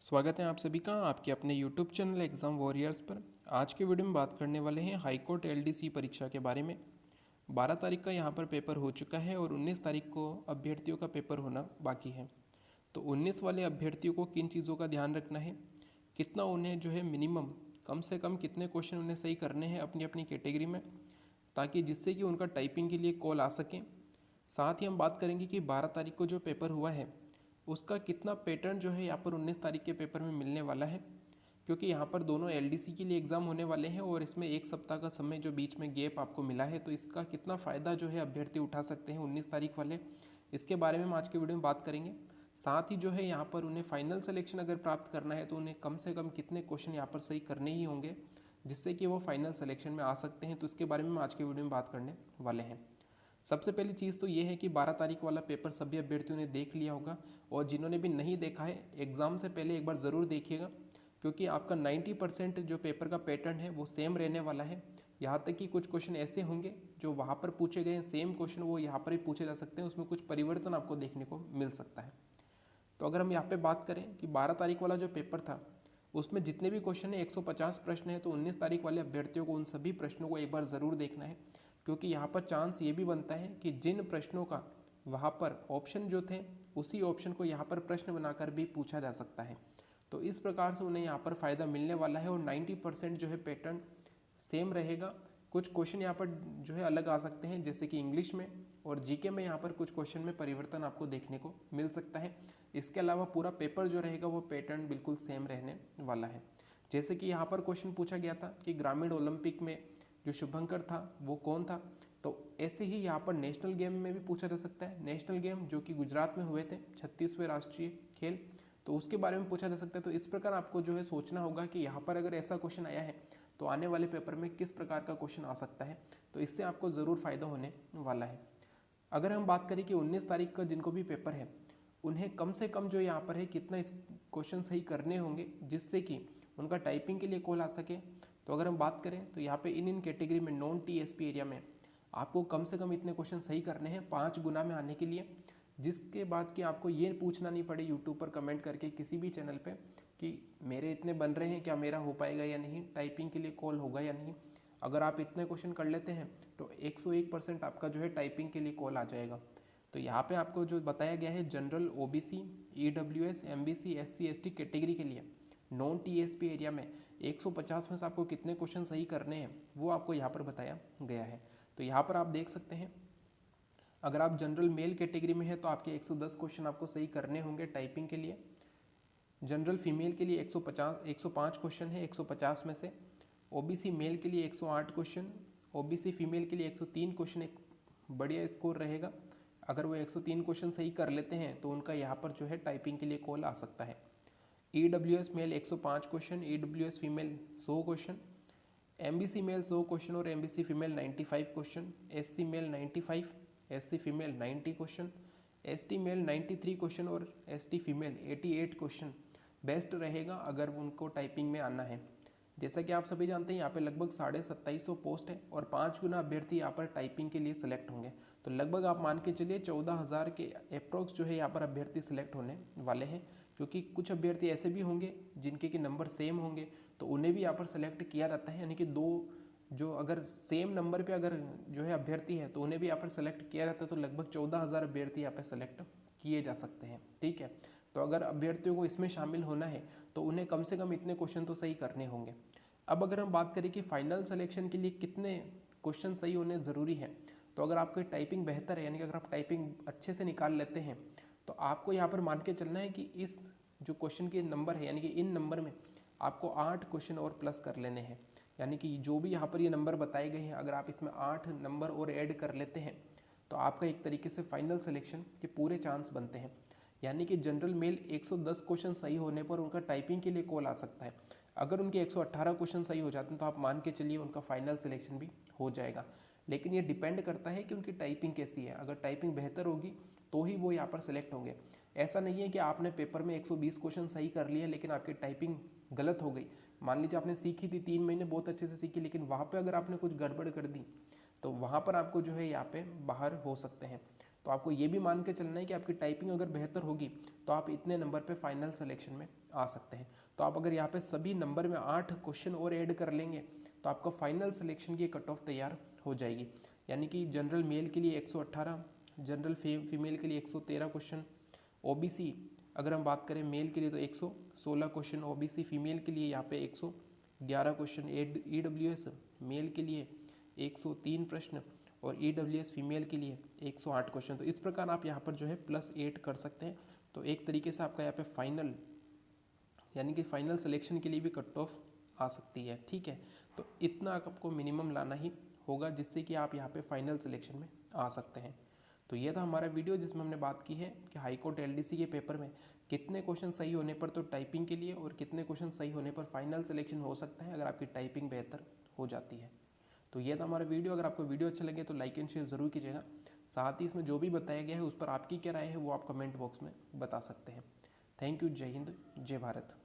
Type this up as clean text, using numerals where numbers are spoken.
स्वागत है आप सभी का आपके अपने YouTube चैनल एग्ज़ाम वॉरियर्स पर। आज के वीडियो में बात करने वाले हैं हाई कोर्ट एलडीसी परीक्षा के बारे में। 12 तारीख का यहाँ पर पेपर हो चुका है और 19 तारीख को अभ्यर्थियों का पेपर होना बाकी है। तो 19 वाले अभ्यर्थियों को किन चीज़ों का ध्यान रखना है, कितना उन्हें जो है मिनिमम कम से कम कितने क्वेश्चन उन्हें सही करने हैं अपनी अपनी कैटेगरी में, ताकि जिससे कि उनका टाइपिंग के लिए कॉल आ सके। साथ ही हम बात करेंगे कि 12 तारीख को जो पेपर हुआ है उसका कितना पैटर्न जो है यहाँ पर 19 तारीख के पेपर में मिलने वाला है, क्योंकि यहाँ पर दोनों एलडीसी के लिए एग्ज़ाम होने वाले हैं और इसमें एक सप्ताह का समय जो बीच में गैप आपको मिला है, तो इसका कितना फ़ायदा जो है अभ्यर्थी उठा सकते हैं 19 तारीख वाले, इसके बारे में हम आज के वीडियो में बात करेंगे। साथ ही जो है यहाँ पर उन्हें फाइनल सिलेक्शन अगर प्राप्त करना है तो उन्हें कम से कम कितने क्वेश्चन यहाँ पर सही करने ही होंगे जिससे कि वो फाइनल सिलेक्शन में आ सकते हैं, तो इसके बारे में हम आज के वीडियो में बात करने वाले हैं। सबसे पहली चीज़ तो ये है कि 12 तारीख वाला पेपर सभी अभ्यर्थियों ने देख लिया होगा, और जिन्होंने भी नहीं देखा है एग्ज़ाम से पहले एक बार ज़रूर देखिएगा, क्योंकि आपका 90% जो पेपर का पैटर्न है वो सेम रहने वाला है। यहाँ तक कि कुछ क्वेश्चन ऐसे होंगे जो वहाँ पर पूछे गए हैं सेम क्वेश्चन वो यहाँ पर भी पूछे जा सकते हैं, उसमें कुछ परिवर्तन आपको देखने को मिल सकता है। तो अगर हम यहाँ पे बात करें कि 12 तारीख वाला जो पेपर था उसमें जितने भी क्वेश्चन है 150 प्रश्न है, तो 19 तारीख वाले अभ्यर्थियों को उन सभी प्रश्नों को एक बार ज़रूर देखना है, क्योंकि यहाँ पर चांस ये भी बनता है कि जिन प्रश्नों का वहाँ पर ऑप्शन जो थे उसी ऑप्शन को यहाँ पर प्रश्न बनाकर भी पूछा जा सकता है। तो इस प्रकार से उन्हें यहाँ पर फ़ायदा मिलने वाला है और 90% जो है पैटर्न सेम रहेगा। कुछ क्वेश्चन यहाँ पर जो है अलग आ सकते हैं, जैसे कि इंग्लिश में और जीके में यहाँ पर कुछ क्वेश्चन में परिवर्तन आपको देखने को मिल सकता है। इसके अलावा पूरा पेपर जो रहेगा वो पैटर्न बिल्कुल सेम रहने वाला है। जैसे कि यहाँ पर क्वेश्चन पूछा गया था कि ग्रामीण ओलंपिक में जो शुभंकर था वो कौन था, तो ऐसे ही यहाँ पर नेशनल गेम में भी पूछा जा सकता है। नेशनल गेम जो कि गुजरात में हुए थे 36वें राष्ट्रीय खेल, तो उसके बारे में पूछा जा सकता है। तो इस प्रकार आपको जो है सोचना होगा कि यहाँ पर अगर ऐसा क्वेश्चन आया है तो आने वाले पेपर में किस प्रकार का क्वेश्चन आ सकता है, तो इससे आपको ज़रूर फ़ायदा होने वाला है। अगर हम बात करें कि 19 तारीख का जिनको भी पेपर है उन्हें कम से कम जो यहाँ पर है कितना इस क्वेश्चन सही करने होंगे जिससे कि उनका टाइपिंग के लिए कॉल आ सके, तो अगर हम बात करें तो यहाँ पे इन कैटेगरी में नॉन टीएसपी एरिया में आपको कम से कम इतने क्वेश्चन सही करने हैं 5 गुना में आने के लिए, जिसके बाद कि आपको ये पूछना नहीं पड़े यूट्यूब पर कमेंट करके किसी भी चैनल पे कि मेरे इतने बन रहे हैं, क्या मेरा हो पाएगा या नहीं, टाइपिंग के लिए कॉल होगा या नहीं। अगर आप इतने क्वेश्चन कर लेते हैं तो 101% आपका जो है टाइपिंग के लिए कॉल आ जाएगा। तो यहाँ पे आपको जो बताया गया है general, OBC, EWS, MBC, SC, ST category के लिए नॉन टीएसपी एरिया में 150 में से आपको कितने क्वेश्चन सही करने हैं वो आपको यहाँ पर बताया गया है। तो यहाँ पर आप देख सकते हैं अगर आप जनरल मेल कैटेगरी में है तो आपके 110 क्वेश्चन आपको सही करने होंगे टाइपिंग के लिए। जनरल फीमेल के लिए 105 क्वेश्चन है 150 में से। ओबीसी मेल के लिए 108 क्वेश्चन, ओबीसी फीमेल के लिए 103 क्वेश्चन, एक बढ़िया स्कोर रहेगा। अगर वो 103 क्वेश्चन सही कर लेते हैं तो उनका यहाँ पर जो है टाइपिंग के लिए कॉल आ सकता है। EWS male 105 question, EWS female 100 question, MBC male 100 question और MBC female 95 question, SC male 95, SC female 90 question, ST male 93 question और एसटी फीमेल 88 क्वेश्चन बेस्ट रहेगा अगर उनको टाइपिंग में आना है। जैसा कि आप सभी जानते हैं यहाँ पे लगभग 2750 पोस्ट है और 5 गुना अभ्यर्थी यहाँ पर टाइपिंग के लिए सिलेक्ट होंगे, तो लगभग आप मान के चलिए 14,000 के अप्रोक्स जो है यहाँ पर अभ्यर्थी सिलेक्ट होने वाले हैं। क्योंकि कुछ अभ्यर्थी ऐसे भी होंगे जिनके कि नंबर सेम होंगे तो उन्हें भी यहाँ पर सिलेक्ट किया जाता है, यानी कि दो जो अगर सेम नंबर पे अगर जो है अभ्यर्थी है तो उन्हें भी यहाँ पर सेलेक्ट किया जाता है, तो लगभग 14,000 अभ्यर्थी यहाँ पर सेलेक्ट किए जा सकते हैं। ठीक है, तो अगर अभ्यर्थियों को इसमें शामिल होना है तो उन्हें कम से कम इतने क्वेश्चन तो सही करने होंगे। अब अगर हम बात करें कि फाइनल सिलेक्शन के लिए कितने क्वेश्चन सही होने ज़रूरी है, तो अगर आपकी टाइपिंग बेहतर है, यानी कि अगर आप टाइपिंग अच्छे से निकाल लेते हैं, तो आपको यहाँ पर मान के चलना है कि इस जो क्वेश्चन के नंबर है यानी कि इन नंबर में आपको 8 क्वेश्चन और प्लस कर लेने हैं। यानी कि जो भी यहाँ पर ये नंबर बताए गए हैं अगर आप इसमें 8 नंबर और ऐड कर लेते हैं तो आपका एक तरीके से फाइनल सिलेक्शन के पूरे चांस बनते हैं। यानी कि जनरल मेल 110 क्वेश्चन सही होने पर उनका टाइपिंग के लिए कॉल आ सकता है। अगर उनके 118 क्वेश्चन सही हो जाते हैं तो आप मान के चलिए उनका फाइनल सिलेक्शन भी हो जाएगा। लेकिन ये डिपेंड करता है कि उनकी टाइपिंग कैसी है। अगर टाइपिंग बेहतर होगी तो ही वो यहाँ पर सिलेक्ट होंगे। ऐसा नहीं है कि आपने पेपर में 120 क्वेश्चन सही कर लिए लेकिन आपकी टाइपिंग गलत हो गई। मान लीजिए आपने सीखी थी 3 महीने बहुत अच्छे से सीखी, लेकिन वहाँ पे अगर आपने कुछ गड़बड़ कर दी तो वहाँ पर आपको जो है यहाँ पे बाहर हो सकते हैं। तो आपको ये भी मान के चलना है कि आपकी टाइपिंग अगर बेहतर होगी तो आप इतने नंबर पे फाइनल सिलेक्शन में आ सकते हैं। तो आप अगर यहाँ पे सभी नंबर में 8 क्वेश्चन और ऐड कर लेंगे तो आपका फाइनल सिलेक्शन की कट ऑफ तैयार हो जाएगी। यानी कि जनरल मेल के लिए 118, जनरल फीमेल के लिए 113 क्वेश्चन, ओबीसी अगर हम बात करें मेल के लिए तो 116 क्वेश्चन, ओबीसी फीमेल के लिए यहाँ पे 111 क्वेश्चन, ईडब्ल्यूएस मेल के लिए 103 प्रश्न और ईडब्ल्यूएस फीमेल के लिए 108 क्वेश्चन। तो इस प्रकार आप यहाँ पर जो है +8 कर सकते हैं। तो एक तरीके से आपका यहाँ पे फाइनल यानी कि फाइनल सिलेक्शन के लिए भी कट ऑफ आ सकती है। ठीक है, तो इतना आपको मिनिमम लाना ही होगा जिससे कि आप यहाँ पे फाइनल सिलेक्शन में आ सकते हैं। तो ये था हमारा वीडियो जिसमें हमने बात की है कि हाई कोर्ट एलडीसी के पेपर में कितने क्वेश्चन सही होने पर तो टाइपिंग के लिए और कितने क्वेश्चन सही होने पर फाइनल सिलेक्शन हो सकता है अगर आपकी टाइपिंग बेहतर हो जाती है। तो ये था हमारा वीडियो। अगर आपको वीडियो अच्छा लगे तो लाइक एंड शेयर ज़रूर कीजिएगा। साथ ही इसमें जो भी बताया गया है उस पर आपकी क्या राय है वो आप कमेंट बॉक्स में बता सकते हैं। Thank you. जय हिंद, जय भारत।